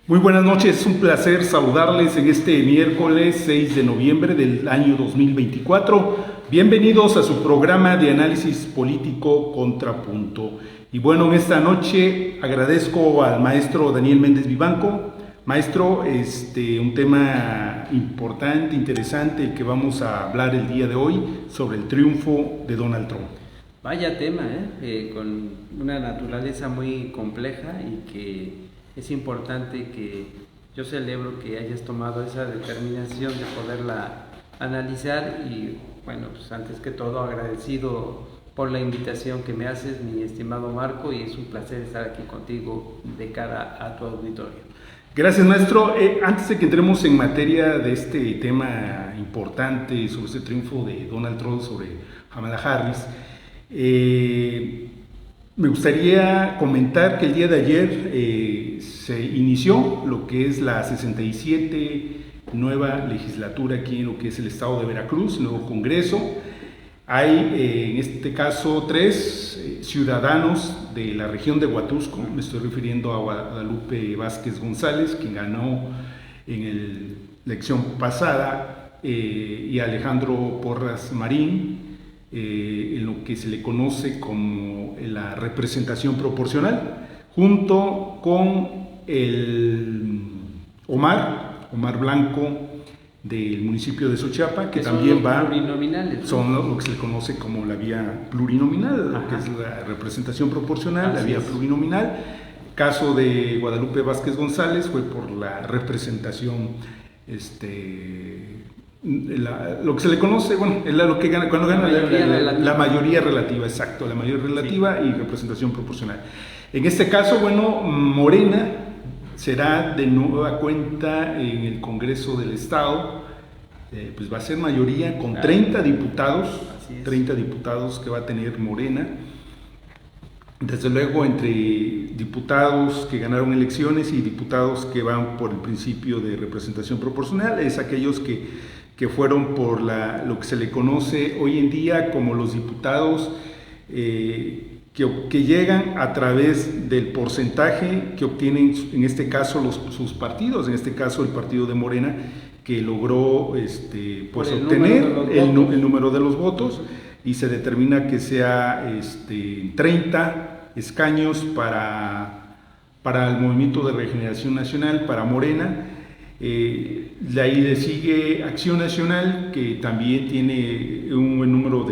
Muy buenas noches, es un placer saludarles en este miércoles 6 de noviembre del año 2024. Bienvenidos a su programa de análisis político Contrapunto. Y bueno, en esta noche agradezco al maestro Daniel Méndez Vivanco. Maestro, un tema importante, interesante, el que vamos a hablar el día de hoy sobre el triunfo de Donald Trump. Vaya tema, con una naturaleza muy compleja y que es importante que yo celebro que hayas tomado esa determinación de poderla analizar y bueno, pues antes que todo agradecido por la invitación que me haces, mi estimado Marco, y es un placer estar aquí contigo de cara a tu auditorio. Gracias, maestro. Antes de que entremos en materia de este tema importante sobre este triunfo de Donald Trump sobre Kamala Harris, me gustaría comentar que el día de ayer se inició lo que es la 67 nueva legislatura aquí en lo que es el estado de Veracruz, nuevo Congreso. Hay en este caso 3 ciudadanos de la región de Huatusco, me estoy refiriendo a Guadalupe Vázquez González, quien ganó en la elección pasada, y Alejandro Porras Marín, en lo que se le conoce como la representación proporcional, junto con el Omar Blanco del municipio de Sochiapa, que también va, son lo que se le conoce como la vía plurinominal, lo que es la representación proporcional, la vía plurinominal. Caso de Guadalupe Vázquez González fue por la representación, lo que se le conoce, bueno, es lo que gana, cuando gana la mayoría relativa, exacto, la mayoría relativa y representación proporcional. En este caso, bueno, Morena será de nueva cuenta en el Congreso del Estado, pues va a ser mayoría con 30 diputados, 30 diputados que va a tener Morena. Desde luego, entre diputados que ganaron elecciones y diputados que van por el principio de representación proporcional, es aquellos que fueron por lo que se le conoce hoy en día como los diputados que llegan a través del porcentaje que obtienen, en este caso, sus partidos, en este caso el partido de Morena, que logró obtener el número de los votos, y se determina que sea 30 escaños para el Movimiento de Regeneración Nacional, para Morena. De ahí le sigue Acción Nacional, que también tiene un buen número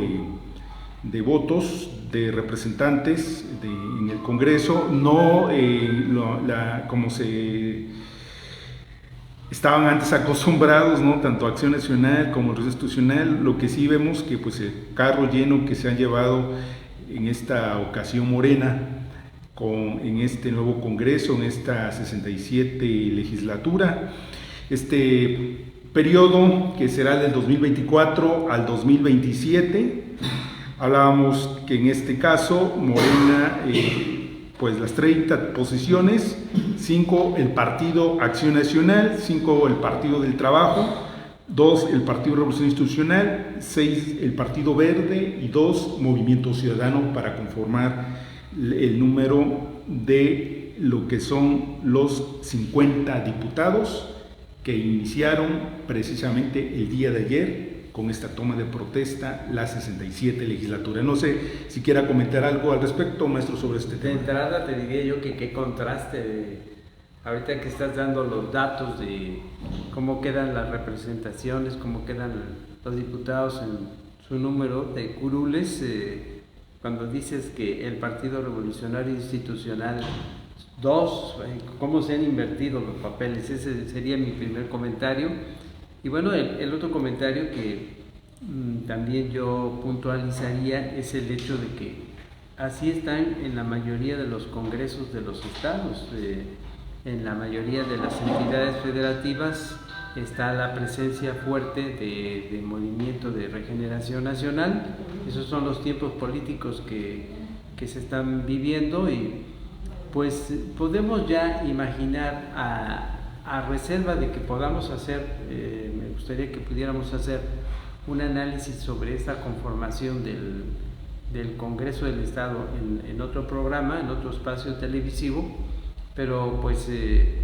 de votos, de representantes en el Congreso, no como se estaban antes acostumbrados, ¿no? Tanto Acción Nacional como el Institucional. Lo que sí vemos que pues el carro lleno que se han llevado en esta ocasión Morena en este nuevo Congreso, en esta 67 legislatura, este periodo que será del 2024 al 2027. Hablábamos que en este caso Morena, pues las 30 posiciones, 5 el Partido Acción Nacional, 5 el Partido del Trabajo, 2 el Partido Revolución Institucional, 6 el Partido Verde y 2 Movimiento Ciudadano, para conformar el número de lo que son los 50 diputados que iniciaron precisamente el día de ayer con esta toma de protesta, la 67 legislatura. No sé si quiera comentar algo al respecto, maestro, sobre este tema. De entrada te diría yo que qué contraste, ahorita que estás dando los datos de cómo quedan las representaciones, cómo quedan los diputados en su número de curules, cuando dices que el Partido Revolucionario Institucional, 2, cómo se han invertido los papeles. Ese sería mi primer comentario. Y bueno, el otro comentario que también yo puntualizaría es el hecho de que así están en la mayoría de los congresos de los estados, en la mayoría de las entidades federativas está la presencia fuerte de Movimiento de Regeneración Nacional. Esos son los tiempos políticos que se están viviendo, y pues podemos ya imaginar, a reserva de que podamos hacer, me gustaría que pudiéramos hacer un análisis sobre esta conformación del Congreso del Estado en otro programa, en otro espacio televisivo, pero pues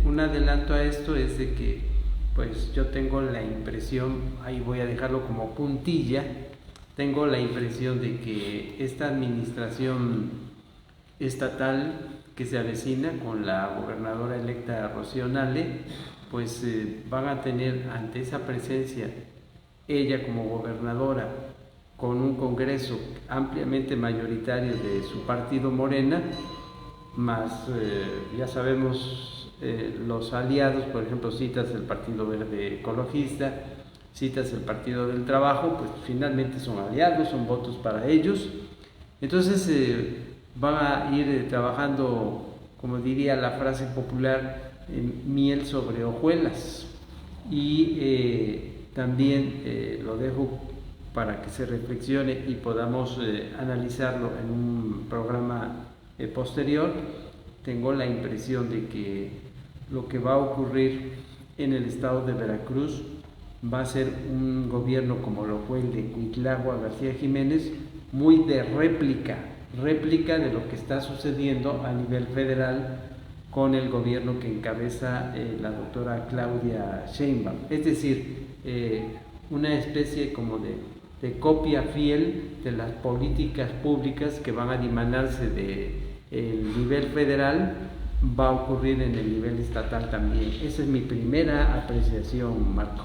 un adelanto a esto es de que pues yo tengo la impresión, ahí voy a dejarlo como puntilla, tengo la impresión de que esta administración estatal que se avecina con la gobernadora electa Rocío Nale, pues van a tener ante esa presencia, ella como gobernadora, con un congreso ampliamente mayoritario de su partido Morena, más ya sabemos los aliados, por ejemplo, citas el Partido Verde Ecologista, citas el Partido del Trabajo, pues finalmente son aliados, son votos para ellos. Entonces van a ir trabajando, como diría la frase popular, miel sobre hojuelas. Y también lo dejo para que se reflexione y podamos analizarlo en un programa posterior. Tengo la impresión de que lo que va a ocurrir en el estado de Veracruz va a ser un gobierno como lo fue el de Cuitlagua García Jiménez, muy de réplica de lo que está sucediendo a nivel federal con el gobierno que encabeza la doctora Claudia Sheinbaum. Es decir, una especie como de copia fiel de las políticas públicas que van a dimanarse del nivel federal, va a ocurrir en el nivel estatal también. Esa es mi primera apreciación, Marco.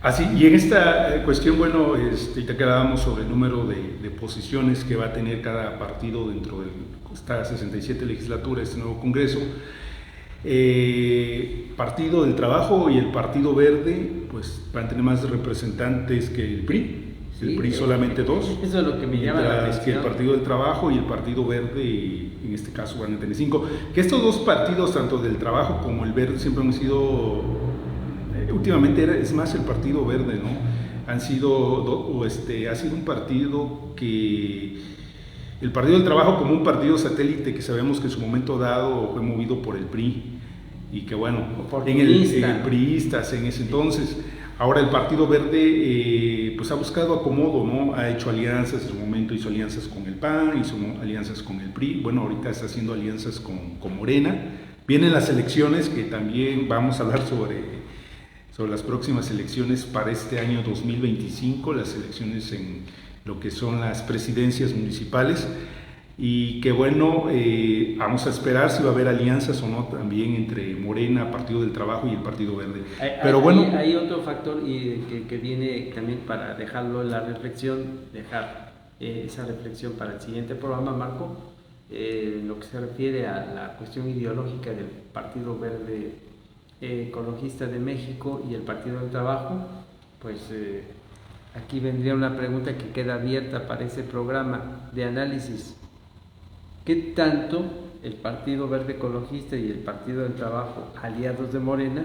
Así, y en esta cuestión, bueno, ya quedábamos sobre el número de posiciones que va a tener cada partido dentro de esta 67 legislatura, este nuevo Congreso. Partido del Trabajo y el Partido Verde, pues van a tener más representantes que el PRI. El PRI solamente 2. Eso es lo que me llama la atención. Que el Partido del Trabajo y el Partido Verde, en este caso, van a tener 5. Que estos dos partidos, tanto del Trabajo como el Verde, siempre han sido, últimamente es más el Partido Verde, ¿no? Ha sido un partido que, el Partido del Trabajo como un partido satélite que sabemos que en su momento dado fue movido por el PRI y que bueno, en el priistas en ese entonces. Ahora el Partido Verde pues ha buscado acomodo, ¿no? Ha hecho alianzas, en su momento hizo alianzas con el PAN, hizo alianzas con el PRI, bueno, ahorita está haciendo alianzas con Morena. Vienen las elecciones, que también vamos a hablar sobre las próximas elecciones para este año 2025, las elecciones en lo que son las presidencias municipales. Y que bueno, vamos a esperar si va a haber alianzas o no también entre Morena, Partido del Trabajo y el Partido Verde. Pero bueno, hay otro factor que viene también para dejarlo en la reflexión, dejar esa reflexión para el siguiente programa, Marco, lo que se refiere a la cuestión ideológica del Partido Verde Ecologista de México y el Partido del Trabajo. Pues aquí vendría una pregunta que queda abierta para ese programa de análisis. ¿Qué tanto el Partido Verde Ecologista y el Partido del Trabajo, aliados de Morena,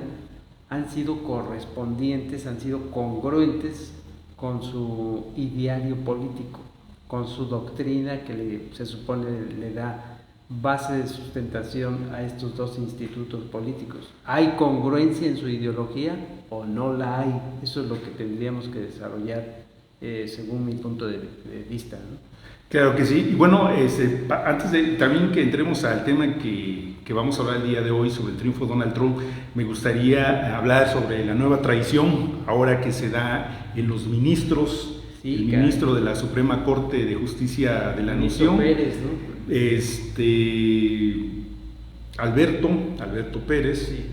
han sido correspondientes, han sido congruentes con su ideario político, con su doctrina que se supone le da base de sustentación a estos dos institutos políticos? ¿Hay congruencia en su ideología o no la hay? Eso es lo que tendríamos que desarrollar según mi punto de vista, ¿no? Claro que sí. Y bueno, antes de también que entremos al tema que vamos a hablar el día de hoy sobre el triunfo de Donald Trump, me gustaría hablar sobre la nueva traición ahora que se da en los ministros. Sí, el ministro de la Suprema Corte de Justicia de la Nación, Pérez, ¿no? Alberto Pérez, sí,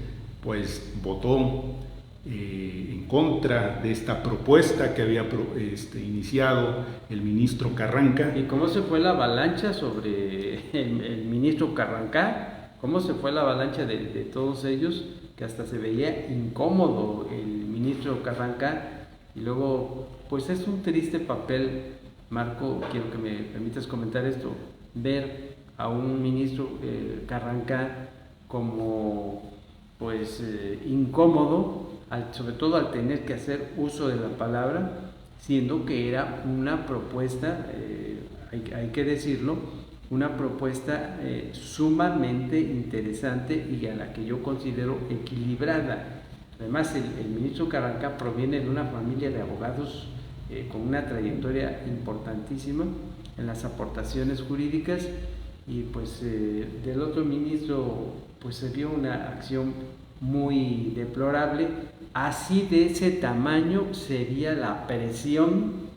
pues votó en contra de esta propuesta que había iniciado el ministro Carranca. ¿Y cómo se fue la avalancha sobre el ministro Carranca? ¿Cómo se fue la avalancha de todos ellos? Que hasta se veía incómodo el ministro Carranca. Y luego, pues es un triste papel, Marco, quiero que me permitas comentar esto, ver a un ministro Carranca como pues incómodo, sobre todo al tener que hacer uso de la palabra, siendo que era una propuesta, hay que decirlo, una propuesta sumamente interesante y a la que yo considero equilibrada. Además, el ministro Carranca proviene de una familia de abogados con una trayectoria importantísima en las aportaciones jurídicas, y pues del otro ministro pues se vio una acción muy deplorable. Así de ese tamaño sería la presión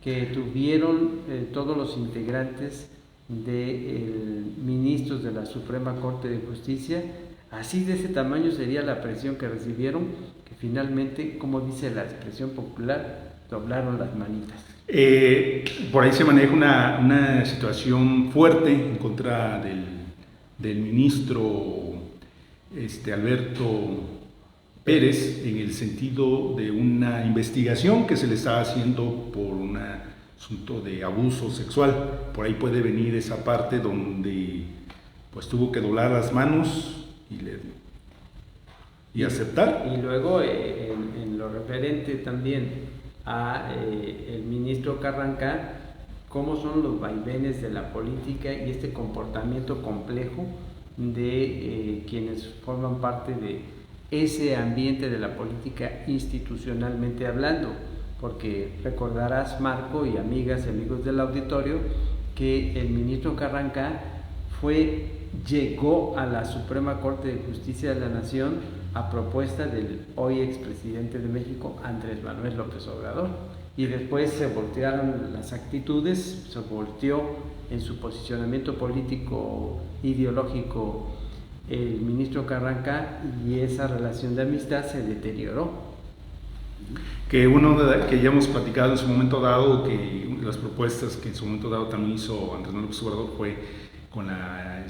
que tuvieron todos los integrantes de ministros de la Suprema Corte de Justicia. Así de ese tamaño sería la presión que recibieron, que finalmente, como dice la expresión popular, doblaron las manitas. Por ahí se maneja una situación fuerte en contra del ministro Alberto Pérez, en el sentido de una investigación que se le estaba haciendo por un asunto de abuso sexual. Por ahí puede venir esa parte donde pues tuvo que doblar las manos y aceptar. Y luego en lo referente también a el ministro Carrancá, cómo son los vaivenes de la política y este comportamiento complejo de quienes forman parte de ese ambiente de la política institucionalmente hablando, porque recordarás, Marco, y amigas y amigos del auditorio, que el ministro Carrancá llegó a la Suprema Corte de Justicia de la Nación a propuesta del hoy expresidente de México, Andrés Manuel López Obrador, y después se voltearon las actitudes, se volteó en su posicionamiento político ideológico el ministro Carrancá, y esa relación de amistad se deterioró. Que ya hemos platicado en su momento dado, que las propuestas que en su momento dado también hizo Andrés Manuel López Obrador fue con la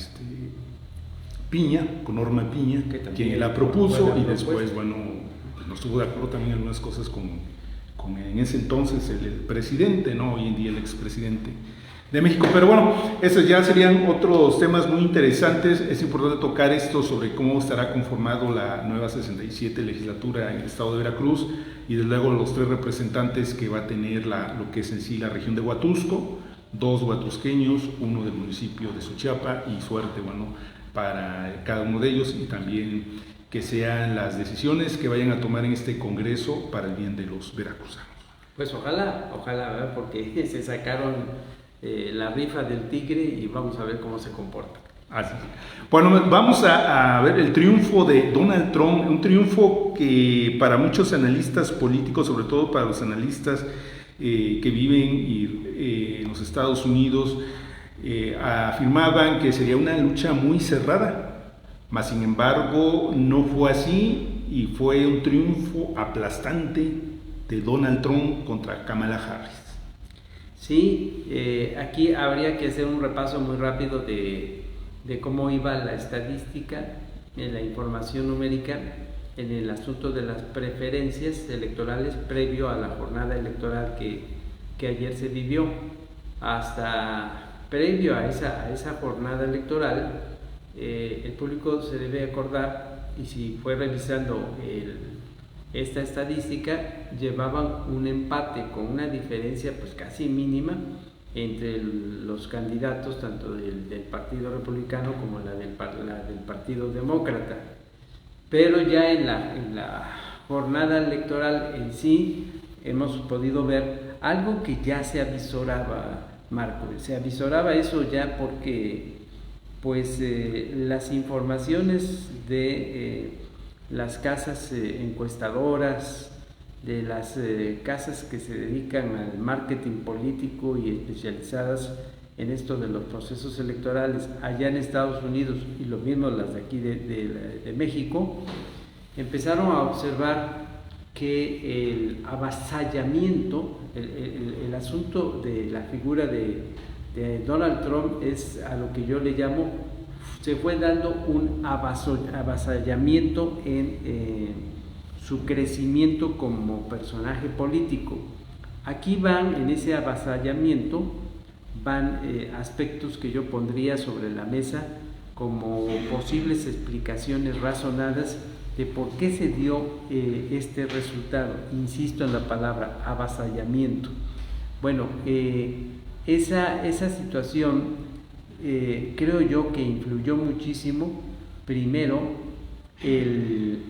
Piña, con Norma Piña, quien la propuso, y después, bueno, pues no estuvo de acuerdo también en algunas cosas con en ese entonces el presidente, ¿no? Hoy en día el expresidente de México. Pero bueno, esos ya serían otros temas muy interesantes. Es importante tocar esto sobre cómo estará conformado la nueva 67 legislatura en el estado de Veracruz, y desde luego los 3 representantes que va a tener lo que es en sí la región de Huatusco, 2 huatusqueños, 1 del municipio de Xochiapa, y suerte, bueno, para cada uno de ellos, y también que sean las decisiones que vayan a tomar en este Congreso para el bien de los veracruzanos. Pues ojalá, ¿verdad? Porque se sacaron la rifa del tigre y vamos a ver cómo se comporta. Así. Bueno, vamos a ver el triunfo de Donald Trump, un triunfo que para muchos analistas políticos, sobre todo para los analistas que viven en los Estados Unidos, afirmaban que sería una lucha muy cerrada. Mas, sin embargo, no fue así, y fue un triunfo aplastante de Donald Trump contra Kamala Harris. Sí, aquí habría que hacer un repaso muy rápido de cómo iba la estadística, la información numérica en el asunto de las preferencias electorales previo a la jornada electoral que ayer se vivió. Hasta previo a esa jornada electoral, el público se debe acordar, y si fue revisando esta estadística, llevaban un empate con una diferencia pues casi mínima entre los candidatos, tanto del Partido Republicano como la del Partido Demócrata. Pero ya en la jornada electoral en sí hemos podido ver algo que ya se avisoraba, Marco. Se avisoraba eso ya porque pues las informaciones de las casas encuestadoras, de las casas que se dedican al marketing político y especializadas en esto de los procesos electorales allá en Estados Unidos, y lo mismo las de aquí de México, empezaron a observar que el avasallamiento, el asunto de la figura de Donald Trump es a lo que yo le llamo, se fue dando un avasallamiento en su crecimiento como personaje político. Aquí en ese avasallamiento van aspectos que yo pondría sobre la mesa como posibles explicaciones razonadas de por qué se dio este resultado. Insisto en la palabra avasallamiento. Bueno, esa situación creo yo que influyó muchísimo, primero,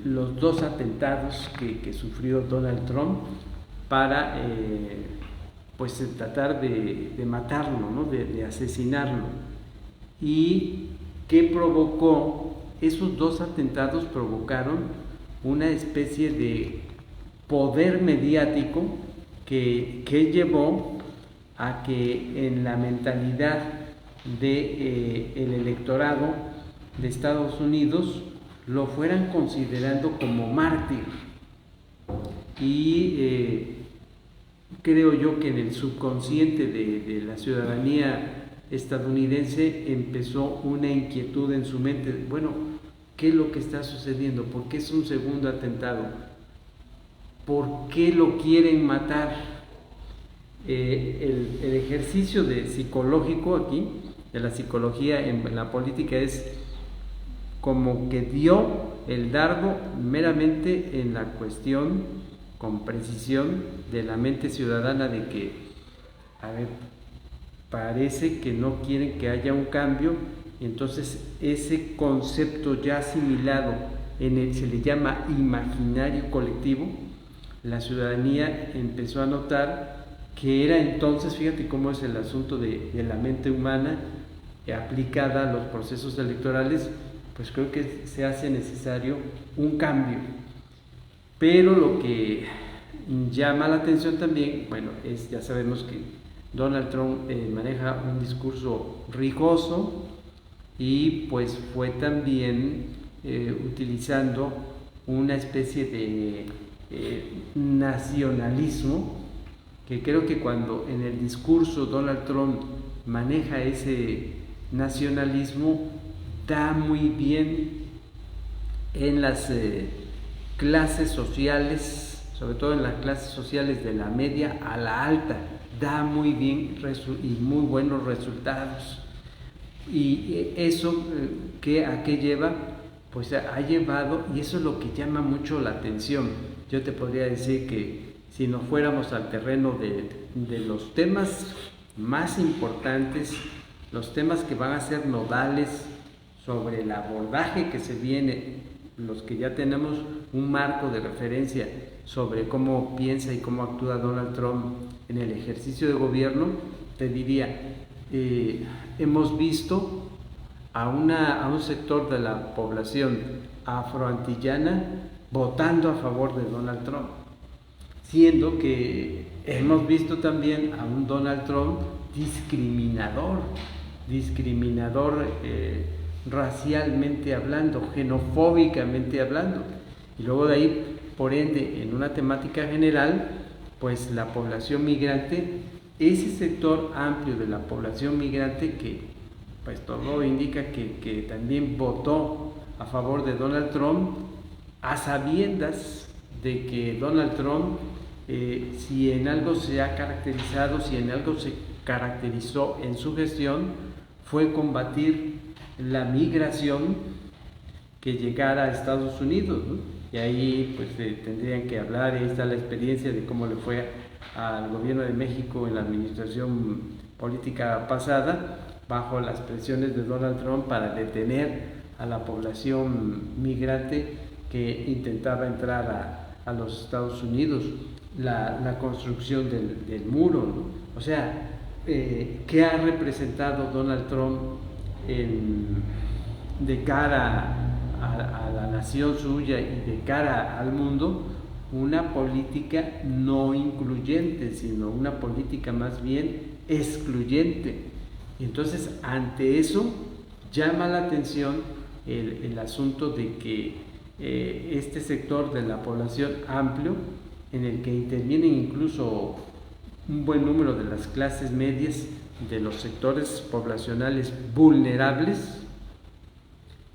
los 2 atentados que sufrió Donald Trump para pues tratar de matarlo, ¿no? de asesinarlo, y que provocó esos dos atentados provocaron una especie de poder mediático que llevó a que en la mentalidad del electorado de Estados Unidos lo fueran considerando como mártir. Y creo yo que en el subconsciente de la ciudadanía estadounidense empezó una inquietud en su mente. Bueno, ¿qué es lo que está sucediendo? ¿Por qué es un segundo atentado? ¿Por qué lo quieren matar? El ejercicio psicológico aquí, de la psicología en la política, es como que dio el dardo meramente en la cuestión con precisión de la mente ciudadana de que, a ver, parece que no quieren que haya un cambio. Entonces ese concepto ya asimilado se le llama imaginario colectivo, la ciudadanía empezó a notar que era entonces, fíjate cómo es el asunto de la mente humana aplicada a los procesos electorales, pues creo que se hace necesario un cambio. Pero lo que llama la atención también, bueno, ya sabemos que Donald Trump maneja un discurso rijoso y pues fue también utilizando una especie de nacionalismo, que creo que cuando en el discurso Donald Trump maneja ese nacionalismo, da muy bien en las clases sociales, sobre todo en las clases sociales de la media a la alta, da muy bien y muy buenos resultados. Y eso ¿a qué lleva? Pues ha llevado, y eso es lo que llama mucho la atención. Yo te podría decir que si nos fuéramos al terreno de los temas más importantes, los temas que van a ser nodales sobre el abordaje que se viene, los que ya tenemos un marco de referencia sobre cómo piensa y cómo actúa Donald Trump en el ejercicio de gobierno, te diría, hemos visto a un sector de la población afroantillana votando a favor de Donald Trump, siendo que hemos visto también a un Donald Trump discriminador racialmente hablando, xenofóbicamente hablando, y luego de ahí, por ende, en una temática general, pues la población migrante, ese sector amplio de la población migrante que pues todo indica que también votó a favor de Donald Trump, a sabiendas de que Donald Trump, si en algo se ha caracterizado, si en algo se caracterizó en su gestión, fue combatir la migración que llegara a Estados Unidos, ¿no? Y ahí pues tendrían que hablar, ahí está la experiencia de cómo le fue al gobierno de México en la administración política pasada, bajo las presiones de Donald Trump para detener a la población migrante que intentaba entrar a los Estados Unidos, la construcción del muro, ¿no? O sea, ¿qué ha representado Donald Trump de cara a la nación suya y de cara al mundo? Una política no incluyente, sino una política más bien excluyente. Y entonces, ante eso, llama la atención el asunto de que este sector de la población amplio, en el que intervienen incluso un buen número de las clases medias, de los sectores poblacionales vulnerables,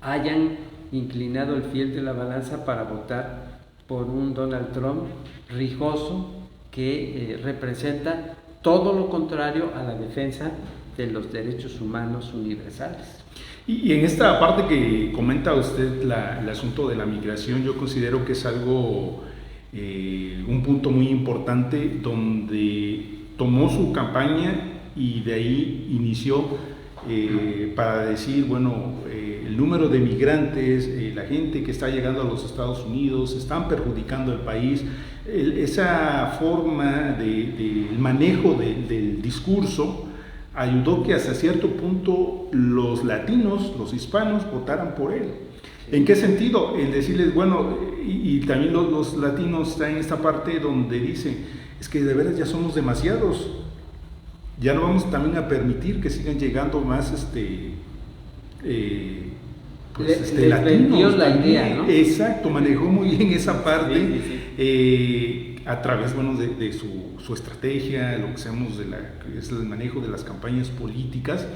hayan inclinado el fiel de la balanza para votar por un Donald Trump rijoso que representa todo lo contrario a la defensa de los derechos humanos universales. Y en esta parte que comenta usted, el asunto de la migración, yo considero que es algo, un punto muy importante donde tomó su campaña y de ahí inició para decir, bueno, el número de migrantes, la gente que está llegando a los Estados Unidos, están perjudicando al país. Esa forma del manejo del discurso ayudó que hasta cierto punto los latinos, los hispanos, votaran por él. ¿En qué sentido? El decirles, bueno, y también los latinos están en esta parte donde dicen, es que de veras ya somos demasiados, ya no vamos también a permitir que sigan llegando más latinos la idea, ¿no? Exacto, manejó muy bien esa parte, a través, bueno, de su estrategia, lo que sabemos es el manejo de las campañas políticas,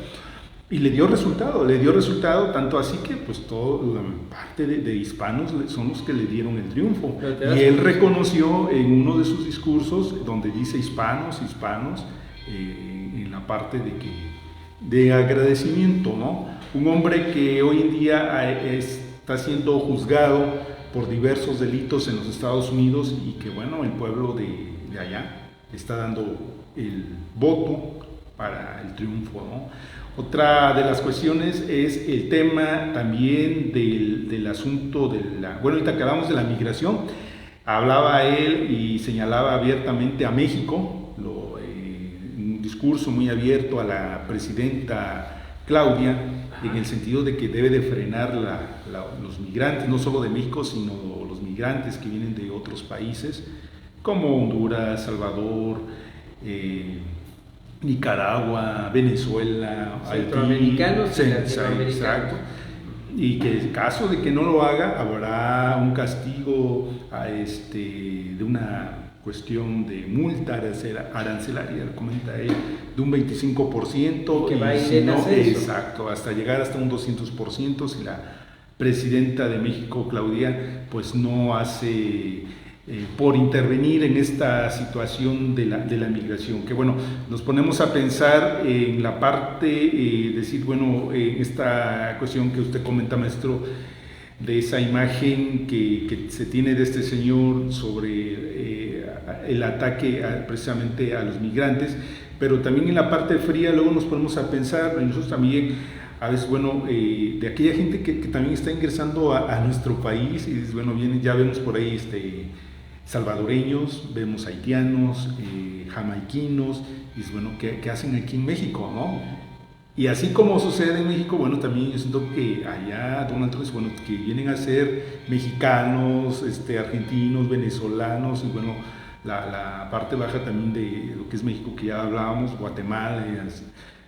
y le dio resultado, tanto así que pues toda la parte de hispanos son los que le dieron el triunfo, y él reconoció en uno de sus discursos, donde dice hispanos, en la parte de agradecimiento, ¿no? Un hombre que hoy en día está siendo juzgado por diversos delitos en los Estados Unidos, y que bueno, el pueblo de allá está dando el voto para el triunfo, ¿no? Otra de las cuestiones es el tema también del asunto bueno, ahorita que hablamos de la migración, hablaba él y señalaba abiertamente a México, un discurso muy abierto a la presidenta Claudia, en el sentido de que debe de frenar los migrantes, no solo de México, sino los migrantes que vienen de otros países, como Honduras, Salvador, Nicaragua, Venezuela, centroamericanos y latinoamericanos. Exacto. Y que en caso de que no lo haga, habrá un castigo de una cuestión de multa arancelaria, comenta él, de un 25%, que va a ir en ascenso. Exacto, hasta llegar hasta un 200%, si la presidenta de México, Claudia, pues no hace por intervenir en esta situación de la migración, que bueno, nos ponemos a pensar en la parte, decir, bueno, esta cuestión que usted comenta, maestro, de esa imagen que se tiene de este señor sobre el ataque precisamente a los migrantes, pero también en la parte fría luego nos ponemos a pensar, nosotros también, a veces, bueno, de aquella gente que también está ingresando a nuestro país, y bueno, ya vemos por ahí salvadoreños, vemos haitianos, jamaiquinos, y bueno, ¿qué hacen aquí en México, no? Y así como sucede en México, bueno, también yo siento que allá, Donald Trump, bueno, que vienen a ser mexicanos, argentinos, venezolanos, y bueno, la parte baja también de lo que es México, que ya hablábamos, Guatemala,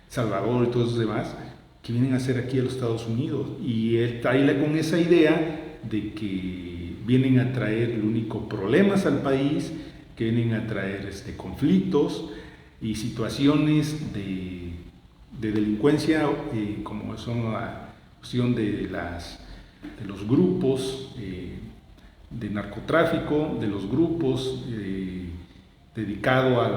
Salvador y todos los demás, que vienen a ser aquí a los Estados Unidos. Y él trae con esa idea de que vienen a traer el único problemas al país, que vienen a traer conflictos y situaciones de delincuencia, como son la cuestión de los grupos de narcotráfico, de los grupos dedicados a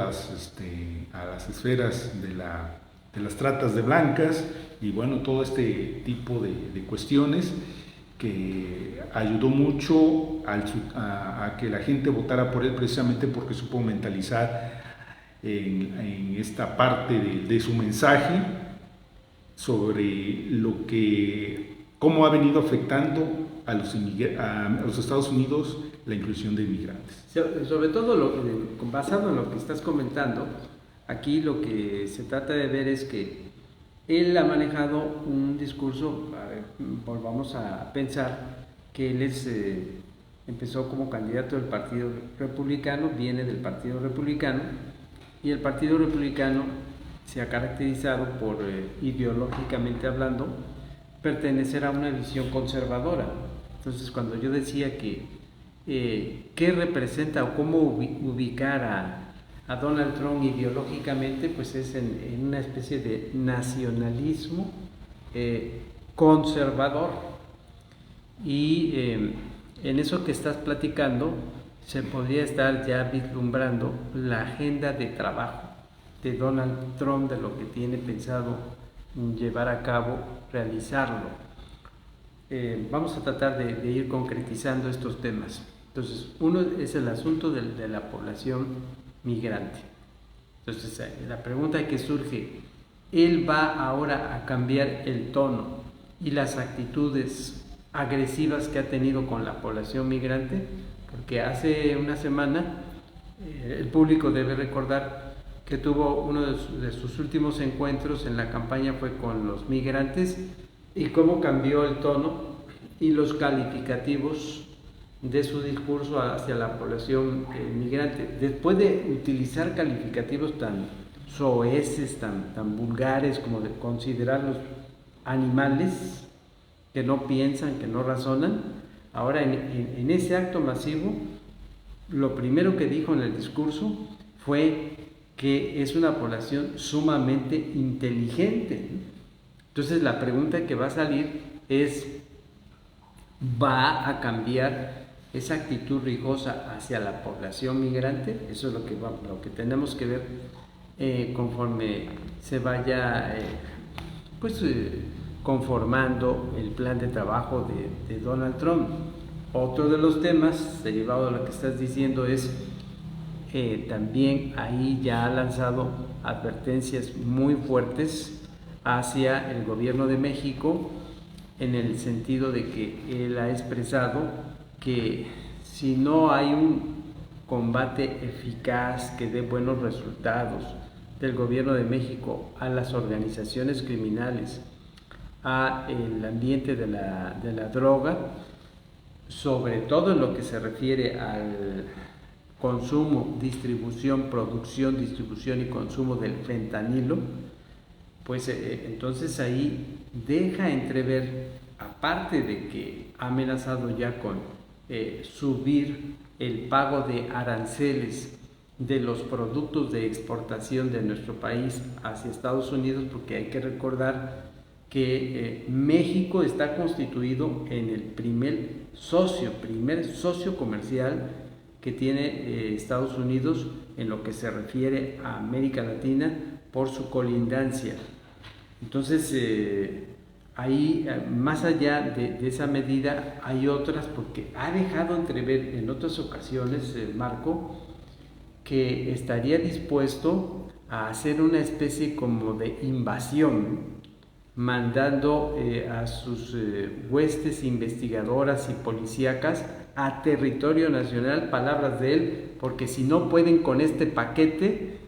las esferas de las tratas de blancas, y bueno, todo este tipo de cuestiones que ayudó mucho a que la gente votara por él, precisamente porque supo mentalizar en esta parte de su mensaje sobre cómo ha venido afectando a los Estados Unidos la inclusión de inmigrantes. Sobre todo, basado en lo que estás comentando, aquí lo que se trata de ver es que él ha manejado un discurso, volvamos a pensar que él empezó como candidato del Partido Republicano, viene del Partido Republicano, y el Partido Republicano se ha caracterizado por, ideológicamente hablando, pertenecer a una visión conservadora. Entonces, cuando yo decía que qué representa o cómo ubicar a Donald Trump ideológicamente, pues es en una especie de nacionalismo conservador. Y en eso que estás platicando se podría estar ya vislumbrando la agenda de trabajo de Donald Trump, de lo que tiene pensado llevar a cabo, realizarlo. Vamos a tratar de ir concretizando estos temas. Entonces, uno es el asunto de la población migrante. Entonces, la pregunta que surge, ¿él va ahora a cambiar el tono y las actitudes agresivas que ha tenido con la población migrante? Porque hace una semana el público debe recordar que tuvo uno de sus últimos encuentros en la campaña fue con los migrantes, y cómo cambió el tono y los calificativos de su discurso hacia la población migrante. Después de utilizar calificativos tan soeces, tan vulgares, como de considerarlos animales que no piensan, que no razonan, ahora en ese acto masivo, lo primero que dijo en el discurso fue que es una población sumamente inteligente. Entonces la pregunta que va a salir es, ¿va a cambiar esa actitud rijosa hacia la población migrante? Eso es lo que tenemos que ver conforme se vaya conformando el plan de trabajo de Donald Trump. Otro de los temas, derivado de lo que estás diciendo, es también ahí ya ha lanzado advertencias muy fuertes hacia el gobierno de México, en el sentido de que él ha expresado que si no hay un combate eficaz que dé buenos resultados del gobierno de México a las organizaciones criminales, a el ambiente de la droga, sobre todo en lo que se refiere al consumo, distribución, producción, distribución y consumo del fentanilo, pues entonces ahí deja entrever, aparte de que ha amenazado ya con subir el pago de aranceles de los productos de exportación de nuestro país hacia Estados Unidos, porque hay que recordar que México está constituido en el primer socio comercial que tiene Estados Unidos en lo que se refiere a América Latina por su colindancia. Entonces, ahí, más allá de esa medida, hay otras, porque ha dejado entrever en otras ocasiones, Marco, que estaría dispuesto a hacer una especie como de invasión, mandando a sus huestes investigadoras y policíacas a territorio nacional, palabras de él, porque si no pueden con este paquete,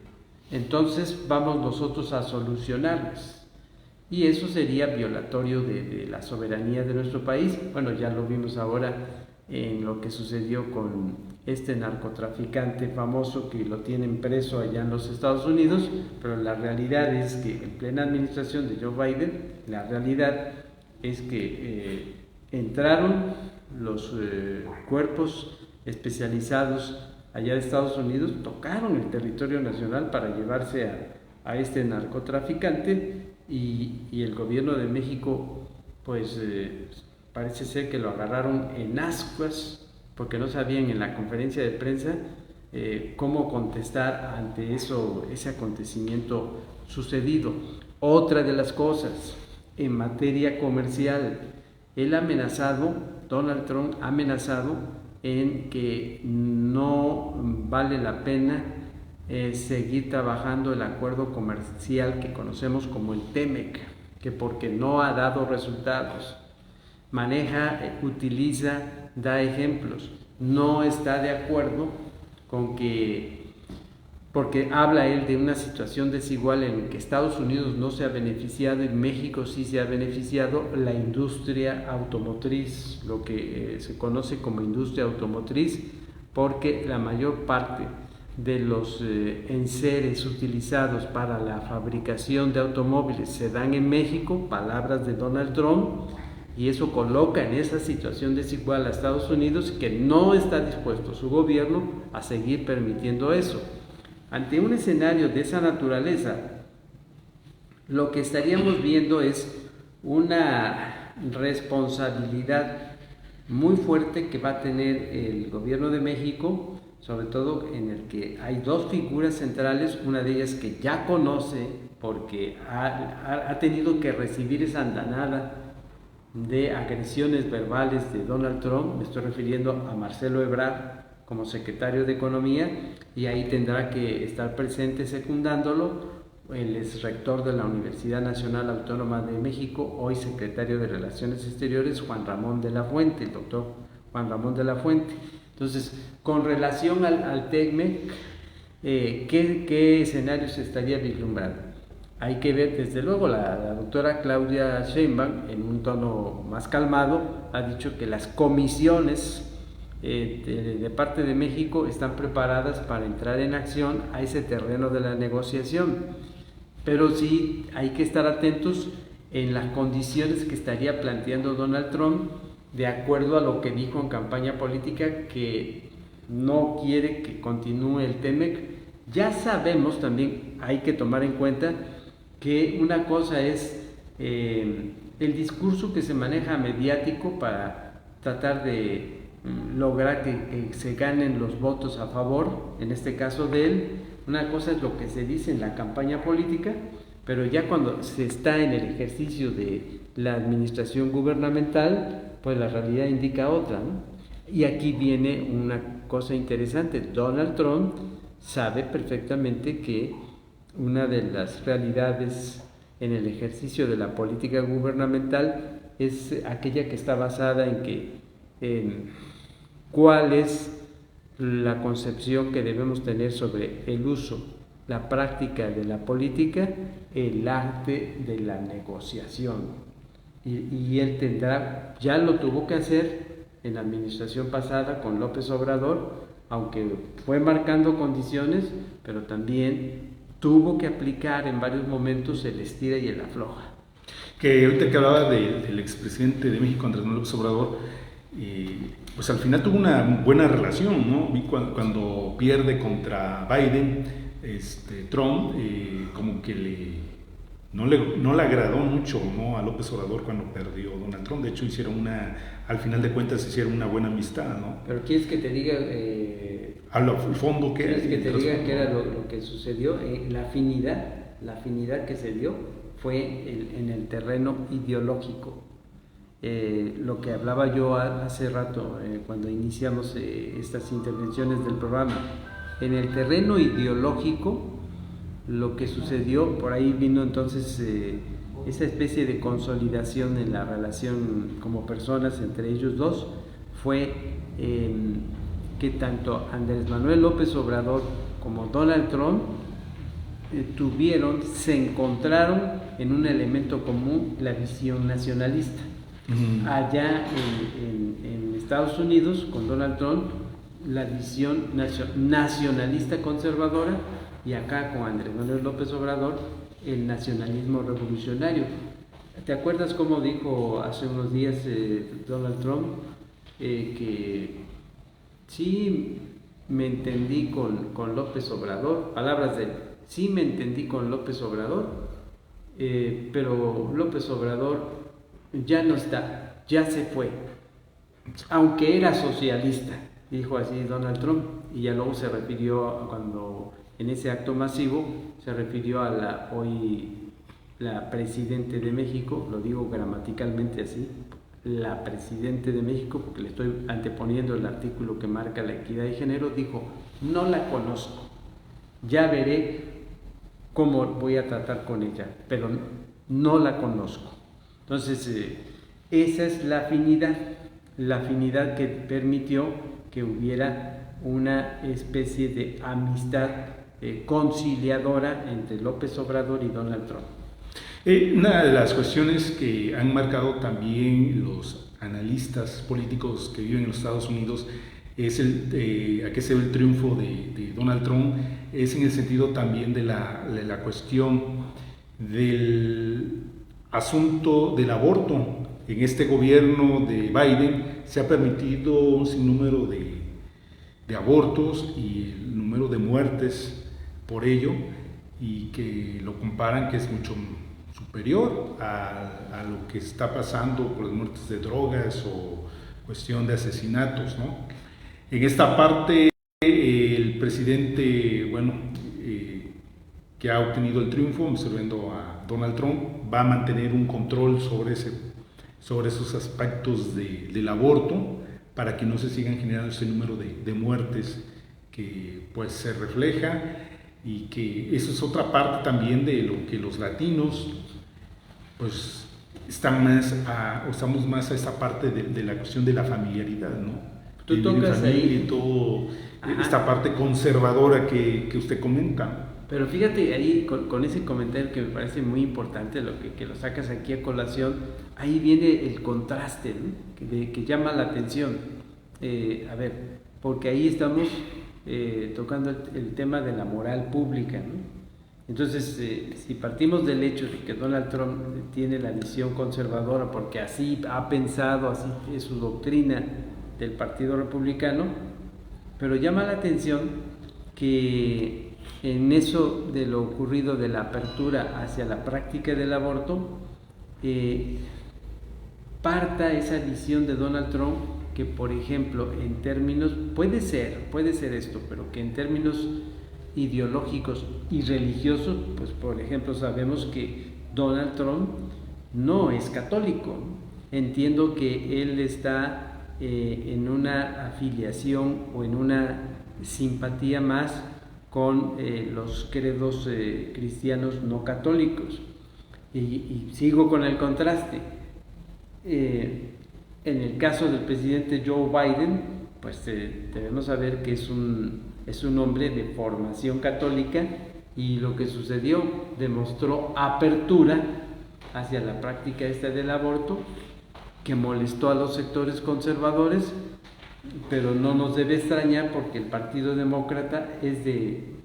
entonces vamos nosotros a solucionarlos. Y eso sería violatorio de la soberanía de nuestro país. Bueno, ya lo vimos ahora en lo que sucedió con este narcotraficante famoso que lo tienen preso allá en los Estados Unidos, pero la realidad es que en plena administración de Joe Biden, la realidad es que entraron los cuerpos especializados allá de Estados Unidos, tocaron el territorio nacional para llevarse a este narcotraficante, y el gobierno de México pues parece ser que lo agarraron en ascuas, porque no sabían en la conferencia de prensa cómo contestar ante ese acontecimiento sucedido. Otra de las cosas, en materia comercial, Donald Trump ha amenazado en que no vale la pena seguir trabajando el acuerdo comercial que conocemos como el TEMEC, que porque no ha dado resultados. Utiliza, da ejemplos, no está de acuerdo con que, porque habla él de una situación desigual en que Estados Unidos no se ha beneficiado y México sí se ha beneficiado, la industria automotriz, lo que se conoce como industria automotriz, porque la mayor parte de los enseres utilizados para la fabricación de automóviles se dan en México, palabras de Donald Trump, y eso coloca en esa situación desigual a Estados Unidos, que no está dispuesto su gobierno a seguir permitiendo eso. Ante un escenario de esa naturaleza, lo que estaríamos viendo es una responsabilidad muy fuerte que va a tener el gobierno de México, sobre todo en el que hay dos figuras centrales, una de ellas que ya conoce porque ha tenido que recibir esa andanada de agresiones verbales de Donald Trump. Me estoy refiriendo a Marcelo Ebrard como secretario de Economía, y ahí tendrá que estar presente secundándolo el exrector de la Universidad Nacional Autónoma de México, hoy secretario de Relaciones Exteriores, Juan Ramón de la Fuente, el doctor Juan Ramón de la Fuente. Entonces, con relación al TEMEC, ¿qué escenario se estaría vislumbrando? hay que ver, desde luego, la doctora Claudia Sheinbaum, en un tono más calmado, ha dicho que las comisiones de parte de México están preparadas para entrar en acción a ese terreno de la negociación, pero sí hay que estar atentos en las condiciones que estaría planteando Donald Trump, de acuerdo a lo que dijo en campaña política, que no quiere que continúe el TEMEC. Ya sabemos también, hay que tomar en cuenta que una cosa es el discurso que se maneja mediático para tratar de lograr que se ganen los votos a favor, en este caso de él. Una cosa es lo que se dice en la campaña política, pero ya cuando se está en el ejercicio de la administración gubernamental, pues la realidad indica otra, ¿no? Y aquí viene una cosa interesante. Donald Trump sabe perfectamente que una de las realidades en el ejercicio de la política gubernamental es aquella que está basada en que cuál es la concepción que debemos tener sobre el uso, la práctica de la política, el arte de la negociación. Y él tendrá, ya lo tuvo que hacer en la administración pasada con López Obrador, aunque fue marcando condiciones, pero también tuvo que aplicar en varios momentos el estira y el afloja. Que ahorita que hablaba del expresidente de México, Andrés Manuel López Obrador, pues al final tuvo una buena relación, ¿no? Vi cuando pierde contra Biden, Trump, como que no le agradó mucho, ¿no?, a López Obrador cuando perdió Donald Trump. De hecho, al final de cuentas hicieron una buena amistad, ¿no? Pero ¿quieres que te diga al fondo que ¿quieres que te diga qué era lo que sucedió? La afinidad que se dio fue en el terreno ideológico. Lo que hablaba yo hace rato cuando iniciamos estas intervenciones del programa, en el terreno ideológico lo que sucedió, por ahí vino entonces esa especie de consolidación en la relación como personas entre ellos dos, fue que tanto Andrés Manuel López Obrador como Donald Trump se encontraron en un elemento común, la visión nacionalista. Allá en Estados Unidos, con Donald Trump, la visión nacionalista conservadora, y acá con Andrés Manuel López Obrador, el nacionalismo revolucionario. ¿Te acuerdas cómo dijo hace unos días Donald Trump que sí me entendí con López Obrador? Palabras de él: sí me entendí con López Obrador, pero López Obrador ya no está, ya se fue, aunque era socialista, dijo así Donald Trump. Y ya luego se refirió, cuando en ese acto masivo, se refirió a la Presidente de México, lo digo gramaticalmente así, la Presidente de México, porque le estoy anteponiendo el artículo que marca la equidad de género. Dijo: no la conozco, ya veré cómo voy a tratar con ella, pero no la conozco. Entonces, esa es la afinidad que permitió que hubiera una especie de amistad conciliadora entre López Obrador y Donald Trump. Una de las cuestiones que han marcado también los analistas políticos que viven en los Estados Unidos es a qué se ve el triunfo de Donald Trump, es en el sentido también de la cuestión del asunto del aborto. En este gobierno de Biden se ha permitido un sinnúmero de abortos y el número de muertes por ello, y que lo comparan que es mucho superior a lo que está pasando por las muertes de drogas o cuestión de asesinatos, ¿no? En esta parte, el presidente, que ha obtenido el triunfo, observando a Donald Trump, va a mantener un control sobre esos aspectos del aborto, para que no se sigan generando ese número de muertes que pues se refleja, y que eso es otra parte también de lo que los latinos pues estamos más a esta parte de la cuestión de la familiaridad, ¿no? Tú tocas familia, ahí y todo. Ajá. Esta parte conservadora que usted comenta. Pero fíjate ahí con ese comentario que me parece muy importante, que lo sacas aquí a colación, ahí viene el contraste, ¿no? que llama la atención. A ver, porque ahí estamos tocando el tema de la moral pública, ¿no? Entonces, si partimos del hecho de que Donald Trump tiene la visión conservadora porque así ha pensado, así es su doctrina del Partido Republicano, pero llama la atención que en eso de lo ocurrido de la apertura hacia la práctica del aborto, parta esa visión de Donald Trump que, por ejemplo, en términos, puede ser esto, pero que en términos ideológicos y religiosos, pues por ejemplo sabemos que Donald Trump no es católico. Entiendo que él está en una afiliación o en una simpatía más con los credos cristianos no católicos. Y sigo con el contraste. En el caso del presidente Joe Biden, pues debemos saber que es un hombre de formación católica, y lo que sucedió demostró apertura hacia la práctica del aborto, que molestó a los sectores conservadores, pero no nos debe extrañar porque el Partido Demócrata es de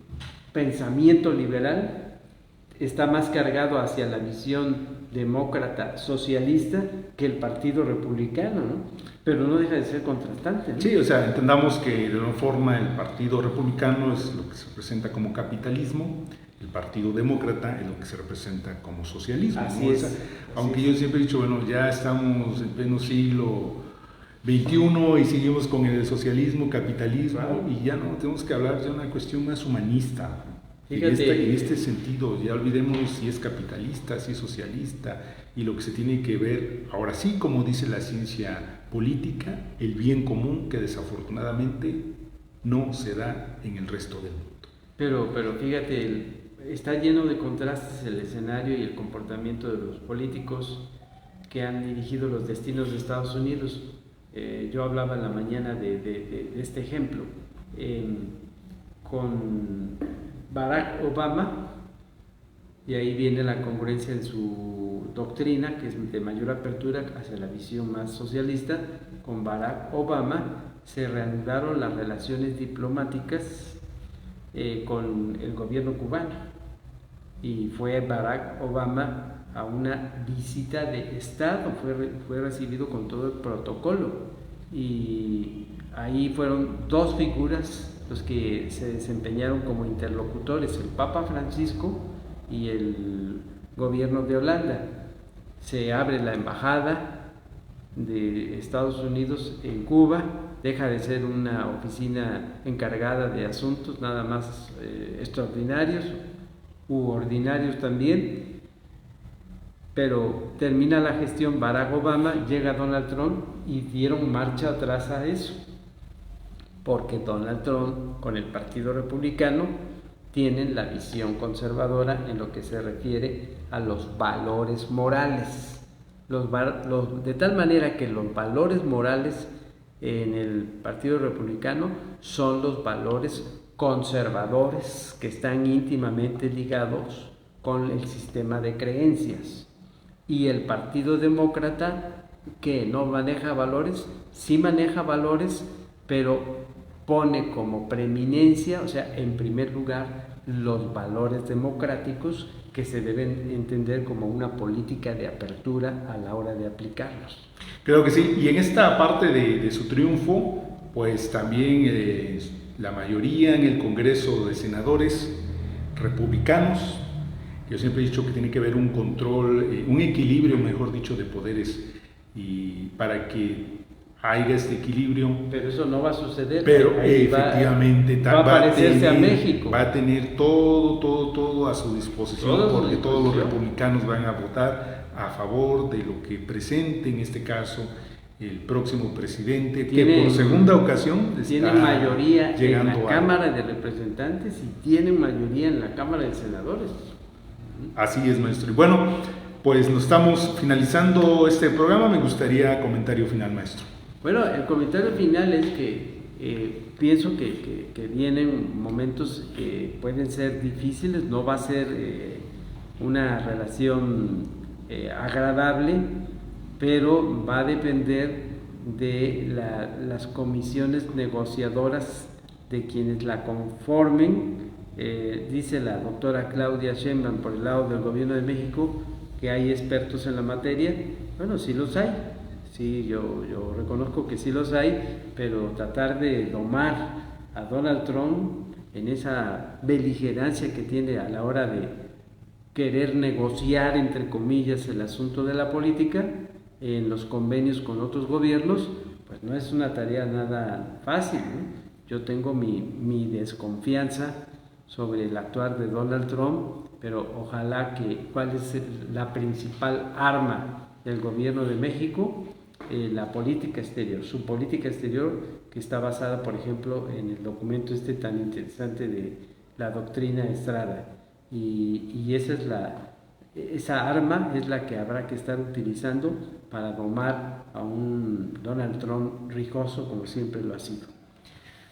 pensamiento liberal, está más cargado hacia la visión demócrata socialista que el Partido Republicano, ¿no? Pero no deja de ser contrastante, ¿no? Sí, o sea, entendamos que de alguna forma el Partido Republicano es lo que se presenta como capitalismo, el Partido Demócrata es lo que se representa como socialismo, ¿no? Así es, o sea, aunque yo siempre he dicho, bueno, ya estamos en pleno siglo XXI y seguimos con el socialismo, capitalismo, claro, y ya no tenemos que hablar de una cuestión más humanista. En este sentido, ya olvidemos si es capitalista, si es socialista, y lo que se tiene que ver, ahora sí, como dice la ciencia política, el bien común que desafortunadamente no se da en el resto del mundo. Pero fíjate, está lleno de contrastes el escenario y el comportamiento de los políticos que han dirigido los destinos de Estados Unidos. Yo hablaba en la mañana de este ejemplo, con Barack Obama, y ahí viene la congruencia en su doctrina, que es de mayor apertura hacia la visión más socialista. Con Barack Obama se reanudaron las relaciones diplomáticas con el gobierno cubano, y fue Barack Obama a una visita de Estado, fue recibido con todo el protocolo, y ahí fueron dos figuras los que se desempeñaron como interlocutores, el Papa Francisco y el gobierno de Holanda. Se abre la embajada de Estados Unidos en Cuba, deja de ser una oficina encargada de asuntos nada más extraordinarios u ordinarios también, pero termina la gestión Barack Obama, llega Donald Trump y dieron marcha atrás a eso, porque Donald Trump con el Partido Republicano tienen la visión conservadora en lo que se refiere a los valores morales, de tal manera que los valores morales en el Partido Republicano son los valores conservadores que están íntimamente ligados con el sistema de creencias, y el Partido Demócrata, que no maneja valores, sí maneja valores, pero pone como preeminencia, o sea, en primer lugar, los valores democráticos, que se deben entender como una política de apertura a la hora de aplicarlos. Creo que sí, y en esta parte de su triunfo, pues también la mayoría en el Congreso de Senadores republicanos, yo siempre he dicho que tiene que haber un control, un equilibrio, mejor dicho, de poderes, y para que haya este equilibrio. Pero eso no va a suceder. Pero efectivamente va a parecerse a México. Va a tener todo a su disposición, porque todos los republicanos van a votar a favor de lo que presente, en este caso, el próximo presidente, que por segunda ocasión tiene mayoría en la Cámara de Representantes y tiene mayoría en la Cámara de Senadores. Así es, maestro. Y bueno, pues nos estamos finalizando este programa. Me gustaría comentario final, maestro. Bueno, el comentario final es que pienso que vienen momentos que pueden ser difíciles, no va a ser una relación agradable, pero va a depender de las comisiones negociadoras de quienes la conformen. Dice la doctora Claudia Sheinbaum por el lado del gobierno de México que hay expertos en la materia. Bueno, sí los hay, sí, yo reconozco que sí los hay, pero tratar de domar a Donald Trump en esa beligerancia que tiene a la hora de querer negociar, entre comillas, el asunto de la política en los convenios con otros gobiernos, pues no es una tarea nada fácil, ¿no? Yo tengo mi desconfianza sobre el actuar de Donald Trump, pero ojalá que, ¿cuál es la principal arma del gobierno de México? La política exterior, su política exterior, que está basada, por ejemplo, en el documento tan interesante de la doctrina Estrada, y esa arma es la que habrá que estar utilizando para domar a un Donald Trump rijoso como siempre lo ha sido.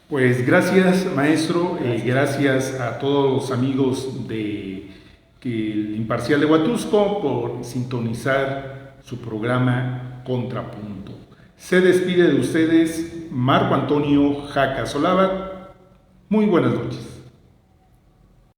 Pues gracias, maestro, gracias a todos los amigos de el Imparcial de Huatusco por sintonizar su programa Contrapunto. Se despide de ustedes Marco Antonio Jaca Solava. Muy buenas noches.